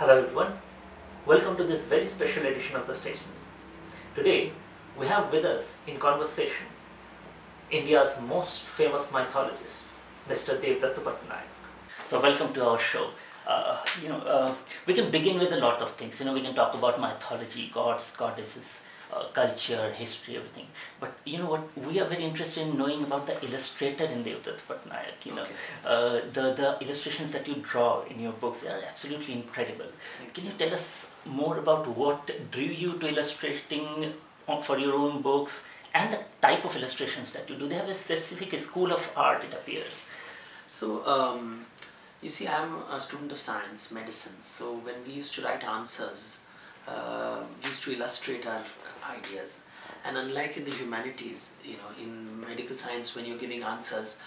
Hello everyone, welcome to this very special edition of the Statesman. Today we have with us in conversation India's most famous mythologist, Mr. Devdutt Pattanaik. So welcome to our show. We can begin with a lot of things. We can talk about mythology, gods, goddesses, culture, history, everything. But you know what? We are very interested in knowing about the illustrator in Devdutt Pattanaik. The illustrations that you draw in your books are absolutely incredible. Can you tell us more about what drew you to illustrating for your own books and the type of illustrations that you do? They have a specific school of art, it appears. So, you see, I'm a student of science, medicine. So when we used to write answers, we used to illustrate our ideas. And unlike in the humanities, in medical science, when you're giving answers,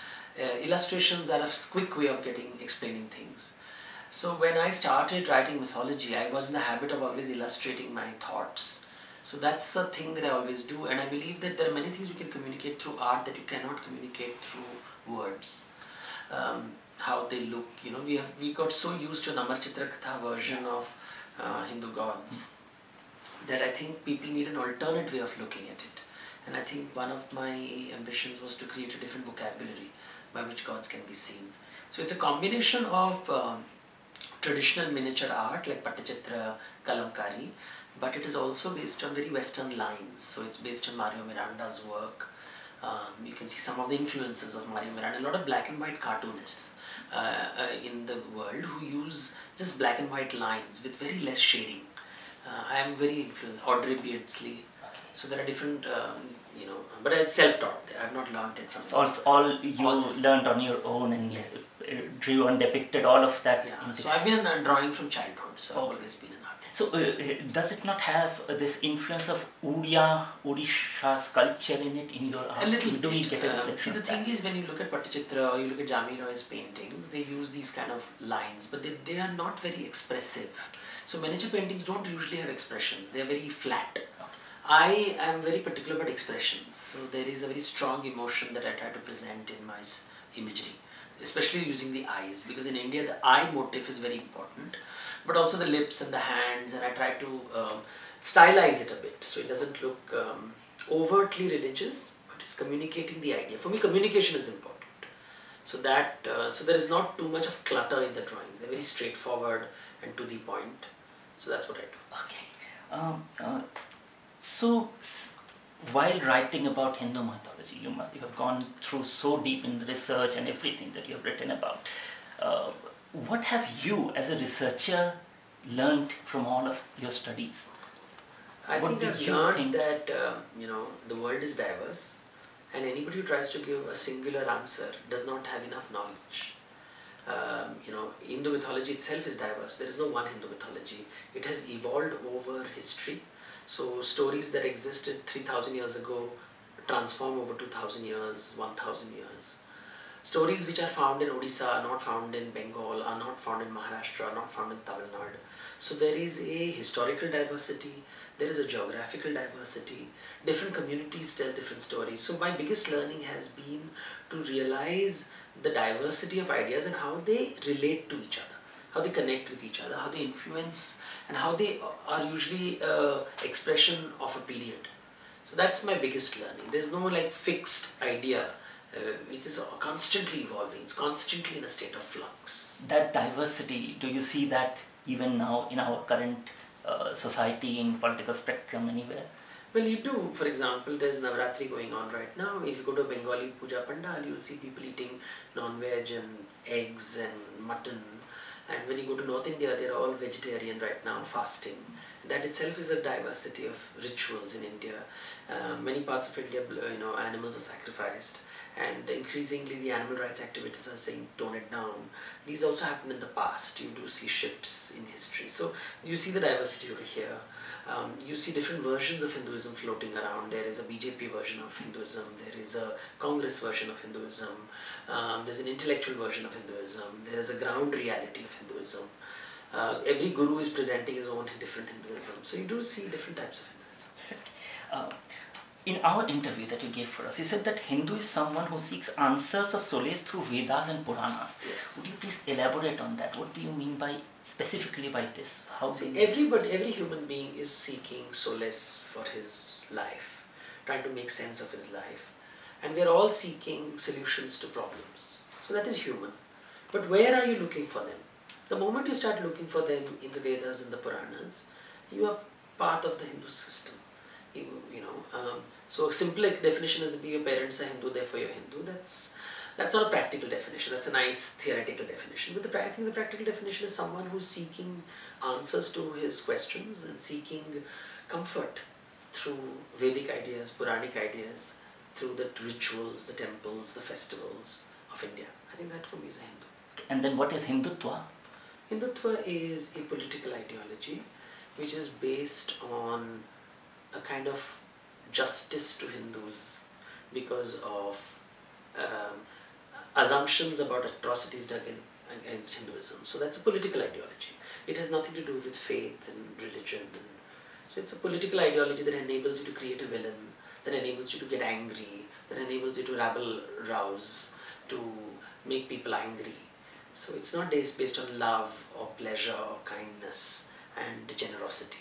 illustrations are a quick way of explaining things. So when I started writing mythology, I was in the habit of always illustrating my thoughts. So that's the thing that I always do, and I believe that there are many things you can communicate through art that you cannot communicate through words. How they look, we got so used to an Amar Chitra Katha version of Hindu gods that I think people need an alternate way of looking at it. And I think one of my ambitions was to create a different vocabulary by which gods can be seen. So it's a combination of traditional miniature art like Pattachitra, Kalamkari, but it is also based on very Western lines. So it's based on Mario Miranda's work. You can see some of the influences of Mario Miranda. A lot of black and white cartoonists in the world who use just black and white lines with very less shading. I am very influenced, Audrey Beardsley. So there are different, but it's self-taught. I have not learned it from All you learned on your own and yes. Drew and depicted all of that. Yeah, so I've been drawing from childhood, so I've always been an artist. So does it not have this influence of Odisha's culture in it, in your art? A little Do we bit. get a reflection See, the thing is, when you look at Pattachitra or you look at Jami Roy's paintings, they use these kind of lines, but they are not very expressive. So miniature paintings don't usually have expressions, they are very flat. I am very particular about expressions, so there is a very strong emotion that I try to present in my imagery, especially using the eyes, because in India the eye motif is very important, but also the lips and the hands, and I try to stylize it a bit, so it doesn't look overtly religious, but it's communicating the idea. For me, communication is important. So that so there is not too much of clutter in the drawings. They're very straightforward and to the point. So that's what I do. Okay. So while writing about Hindu mythology, you have gone through so deep in the research and everything that you have written about. What have you, as a researcher, learned from all of your studies? I think I've learned that the world is diverse, and anybody who tries to give a singular answer does not have enough knowledge. Hindu mythology itself is diverse. There is no one Hindu mythology. It has evolved over history. So stories that existed 3,000 years ago transform over 2,000 years, 1,000 years. Stories which are found in Odisha are not found in Bengal, are not found in Maharashtra, are not found in Tamil Nadu. So there is a historical diversity, there is a geographical diversity, different communities tell different stories. So my biggest learning has been to realize the diversity of ideas and how they relate to each other, how they connect with each other, how they influence, and how they are usually expression of a period. So that's my biggest learning. There's no fixed idea. It is constantly evolving. It's constantly in a state of flux. That diversity, do you see that even now in our current society, in political spectrum, anywhere? Well, you do. For example, there's Navratri going on right now. If you go to a Bengali puja pandal, you will see people eating non-veg and eggs and mutton. And when you go to North India, they're all vegetarian right now, fasting. That itself is a diversity of rituals in India. Many parts of India, animals are sacrificed. And increasingly the animal rights activities are saying tone it down. These also happened in the past. You do see shifts in history. So you see the diversity over here. You see different versions of Hinduism floating around. There is a BJP version of Hinduism. There is a Congress version of Hinduism. There's an intellectual version of Hinduism. There is a ground reality of Hinduism. Every guru is presenting his own different Hinduism. So you do see different types of Hinduism. in our interview that you gave for us, you said that Hindu is someone who seeks answers of solace through Vedas and Puranas. Yes. Would you please elaborate on that? What do you mean by specifically by this? How See, every human being is seeking solace for his life, trying to make sense of his life, and we are all seeking solutions to problems. So that is human. But where are you looking for them? The moment you start looking for them in the Vedas and the Puranas, you are part of the Hindu system. So a simple definition is be your parents are Hindu, therefore you're Hindu. That's not a practical definition. That's a nice theoretical definition. But I think the practical definition is someone who's seeking answers to his questions and seeking comfort through Vedic ideas, Puranic ideas, through the rituals, the temples, the festivals of India. I think that for me is a Hindu. And then what is Hindutva? Hindutva is a political ideology which is based on a kind of justice to Hindus because of assumptions about atrocities done against Hinduism. So that's a political ideology. It has nothing to do with faith and religion. So it's a political ideology that enables you to create a villain, that enables you to get angry, that enables you to rabble-rouse, to make people angry. So it's not based on love or pleasure or kindness and generosity.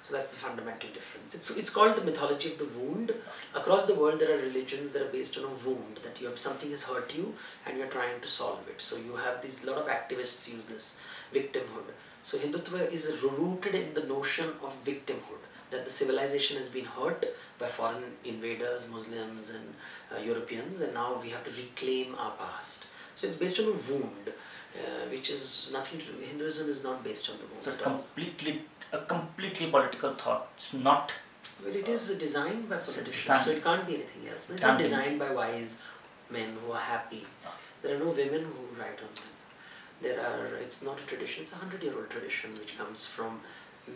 So that's the fundamental difference. It's called the mythology of the wound. Across the world there are religions that are based on a wound, that you have something has hurt you and you're trying to solve it. So you have these, lot of activists use this, victimhood. So Hindutva is rooted in the notion of victimhood, that the civilization has been hurt by foreign invaders, Muslims and Europeans, and now we have to reclaim our past. So it's based on a wound, which is nothing to do. Hinduism is not based on the wound. So it's a completely political thought. It's not. Well, it is designed by politicians, so it can't be anything else. It's not designed by wise men who are happy. There are no women who write on them. It's not a tradition, it's a 100-year-old tradition which comes from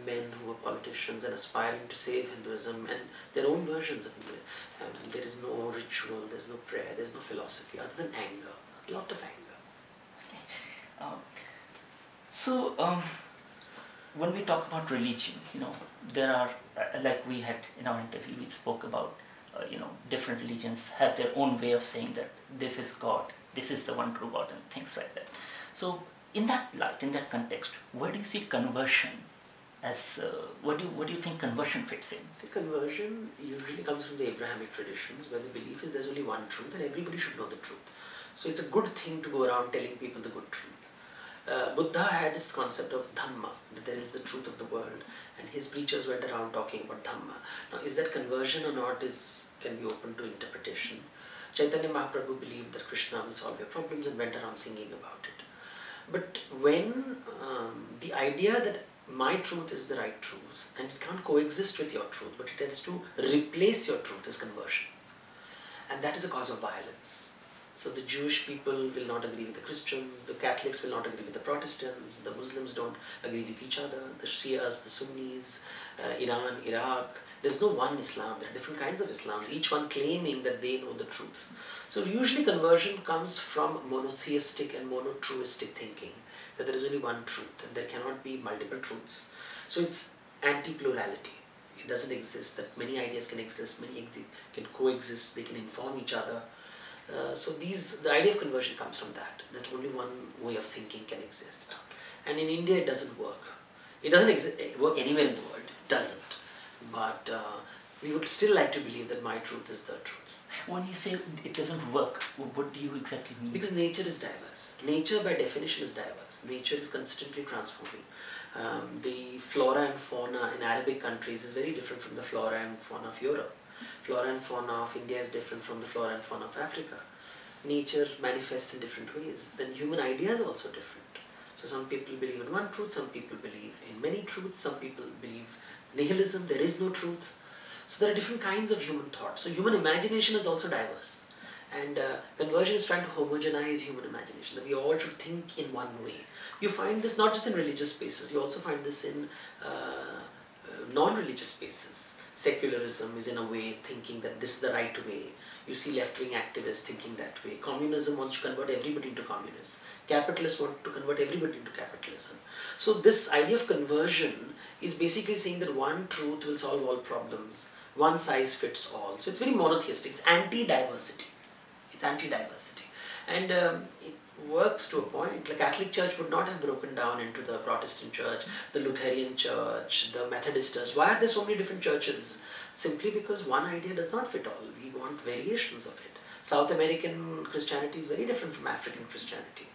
men who are politicians and aspiring to save Hinduism and their own versions of Hinduism. There is no ritual, there's no prayer, there's no philosophy other than anger, a lot of anger. When we talk about religion, there are, like we had in our interview, we spoke about, different religions have their own way of saying that this is God, this is the one true God, and things like that. So, in that light, in that context, where do you see conversion as, what do you think conversion fits in? The conversion usually comes from the Abrahamic traditions, where the belief is there's only one truth and everybody should know the truth. So it's a good thing to go around telling people the good truth. Buddha had this concept of Dhamma, that there is the truth of the world, and his preachers went around talking about Dhamma. Now, is that conversion or not can be open to interpretation. Chaitanya Mahaprabhu believed that Krishna will solve your problems and went around singing about it. But when the idea that my truth is the right truth and it can't coexist with your truth, but it has to replace your truth, is conversion. And that is a cause of violence. So the Jewish people will not agree with the Christians, the Catholics will not agree with the Protestants, the Muslims don't agree with each other, the Shias, the Sunnis, Iran, Iraq. There's no one Islam, there are different kinds of Islams, each one claiming that they know the truth. So usually conversion comes from monotheistic and monotruistic thinking, that there is only one truth and there cannot be multiple truths. So it's anti-plurality. It doesn't exist, that many ideas can exist, many can coexist, they can inform each other. So the idea of conversion comes from that only one way of thinking can exist. And in India it doesn't work. It doesn't work anywhere in the world, it doesn't. But we would still like to believe that my truth is the truth. When you say it doesn't work, what do you exactly mean? Because nature is diverse. Nature by definition is diverse. Nature is constantly transforming. The flora and fauna in Arabic countries is very different from the flora and fauna of Europe. Flora and fauna of India is different from the flora and fauna of Africa. Nature manifests in different ways. Then human ideas are also different. So some people believe in one truth, some people believe in many truths, some people believe nihilism, there is no truth. So there are different kinds of human thought. So human imagination is also diverse. And conversion is trying to homogenize human imagination, that we all should think in one way. You find this not just in religious spaces, you also find this in non-religious spaces. Secularism is in a way thinking that this is the right way. You see left-wing activists thinking that way. Communism wants to convert everybody into communists. Capitalists want to convert everybody into capitalism. So this idea of conversion is basically saying that one truth will solve all problems. one size fits all. So it's very monotheistic. It's anti-diversity. It's anti-diversity. And it works to a point. The Catholic Church would not have broken down into the Protestant Church, the Lutheran Church, the Methodist Church. Why are there so many different churches? Simply because one idea does not fit all. We want variations of it. South American Christianity is very different from African Christianity.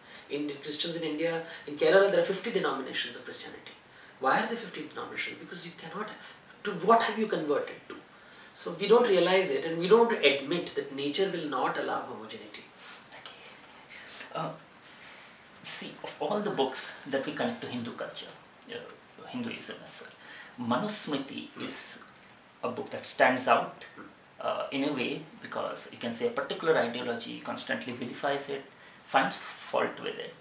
Christians in India, in Kerala, there are 50 denominations of Christianity. Why are there 50 denominations? Because you cannot, to what have you converted to? So we don't realize it, and we don't admit that nature will not allow homogeneity. See, of all the books that we connect to Hindu culture, Hinduism as such, Manusmriti is a book that stands out in a way because you can say a particular ideology constantly vilifies it, finds fault with it.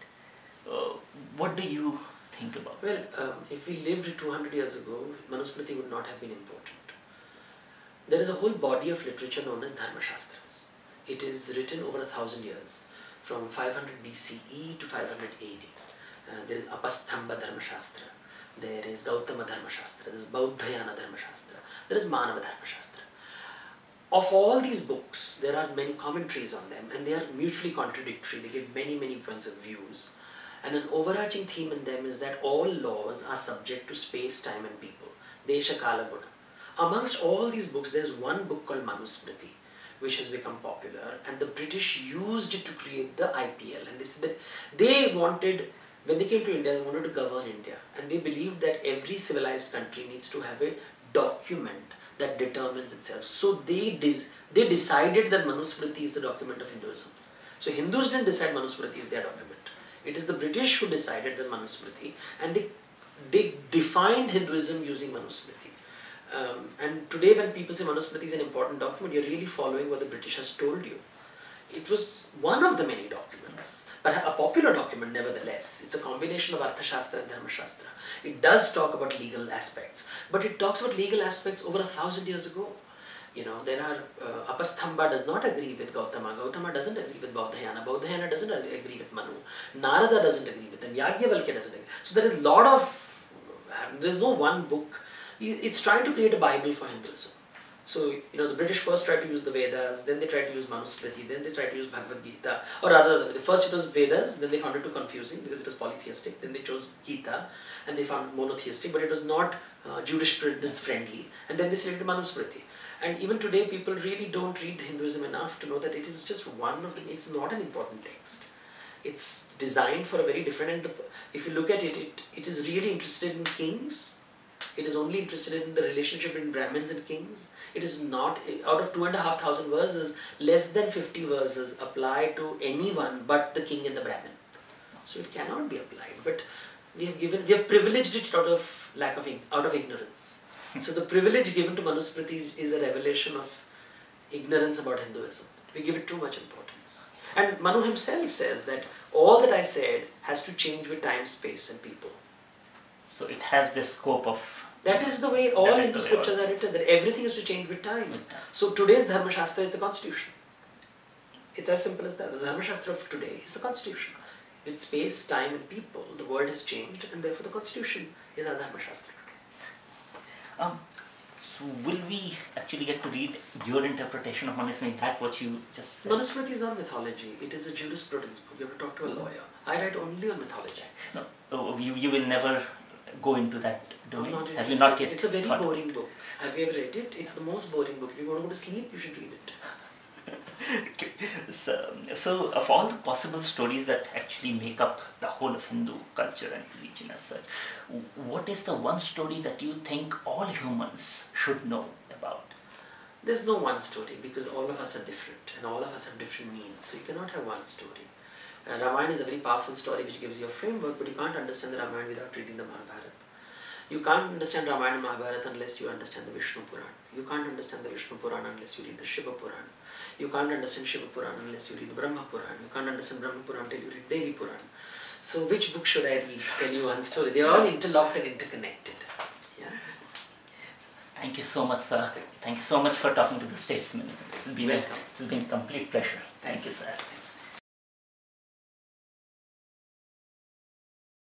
What do you think about it? Well, if we lived 200 years ago, Manusmriti would not have been important. There is a whole body of literature known as Dharma Shastras. It is written over 1,000 years, from 500 BCE to 500 AD. There is Apastamba Dharma Shastra, there is Gautama Dharma Shastra, there is Bauddhayana Dharma Shastra, there is Manava Dharma Shastra. Of all these books, there are many commentaries on them, and they are mutually contradictory. They give many, many points of views. And an overarching theme in them is that all laws are subject to space, time and people. Desha Kala Guna. Amongst all these books, there is one book called Manusmriti, which has become popular, and the British used it to create the IPL. And they said that they wanted, when they came to India, they wanted to govern India, and they believed that every civilized country needs to have a document that determines itself. So they decided that Manusmriti is the document of Hinduism. So Hindus didn't decide Manusmriti is their document. It is the British who decided that Manusmriti, and they defined Hinduism using Manusmriti. And today when people say Manusmriti is an important document, you're really following what the British has told you. It was one of the many documents, but a popular document nevertheless. It's a combination of Artha Shastra and Dharma Shastra. It does talk about legal aspects, but it talks about legal aspects over 1,000 years ago. You know, there are, Apastamba does not agree with Gautama, Gautama doesn't agree with Bauddhayana, Bauddhayana doesn't agree with Manu, Narada doesn't agree with them, Yagyavalkya doesn't agree. So there is a lot of, there's no one book. It's trying to create a Bible for Hinduism. So, you know, the British first tried to use the Vedas, then they tried to use Manusmriti, then they tried to use Bhagavad Gita, or rather, first it was Vedas, then they found it too confusing because it was polytheistic, then they chose Gita, and they found monotheistic, but it was not jurisprudence friendly, and then they selected Manusmriti. And even today, people really don't read Hinduism enough to know that it is just one of them. It's not an important text. It's designed for a very different, and if you look at it, it is really interested in kings. It is only interested in the relationship between Brahmins and kings. It is not, out of 2,500 verses, less than 50 verses apply to anyone but the king and the Brahmin. So it cannot be applied. But we have privileged it out of ignorance. So the privilege given to Manusmriti is a revelation of ignorance about Hinduism. We give it too much importance. And Manu himself says that all that I said has to change with time, space and people. So it has this scope of... That is the way all Hindu scriptures are written, that everything is to change with time. So today's Dharma Shastra is the constitution. It's as simple as that. The Dharma Shastra of today is the constitution. With space, time and people, the world has changed, and therefore the constitution is our Dharma Shastra today. So will we actually get to read your interpretation of Manusmriti? That what you just said? Manusmriti is not mythology. It is a jurisprudence book. You have to talk to a lawyer. I write only on mythology. No, you will never go into that domain? Have you not yet? It's a very boring book. Have you ever read it? It's the most boring book. If you want to go to sleep, you should read it. Okay. So of all the possible stories that actually make up the whole of Hindu culture and religion as such, what is the one story that you think all humans should know about? There's no one story because all of us are different and all of us have different needs. So you cannot have one story. Ramayana is a very powerful story which gives you a framework, but you can't understand the Ramayana without reading the Mahabharata. You can't understand Ramayana and Mahabharata unless you understand the Vishnu Purana. You can't understand the Vishnu Purana unless you read the Shiva Purana. You can't understand Shiva Purana unless you read the Brahma Purana. You can't understand Brahma Purana until you read Devi Purana. So which book should I read to tell you one story? They are all interlocked and interconnected. Yes. Thank you so much, sir. Thank you so much for talking to the Statesman. It's been a complete pleasure. Thank you, sir.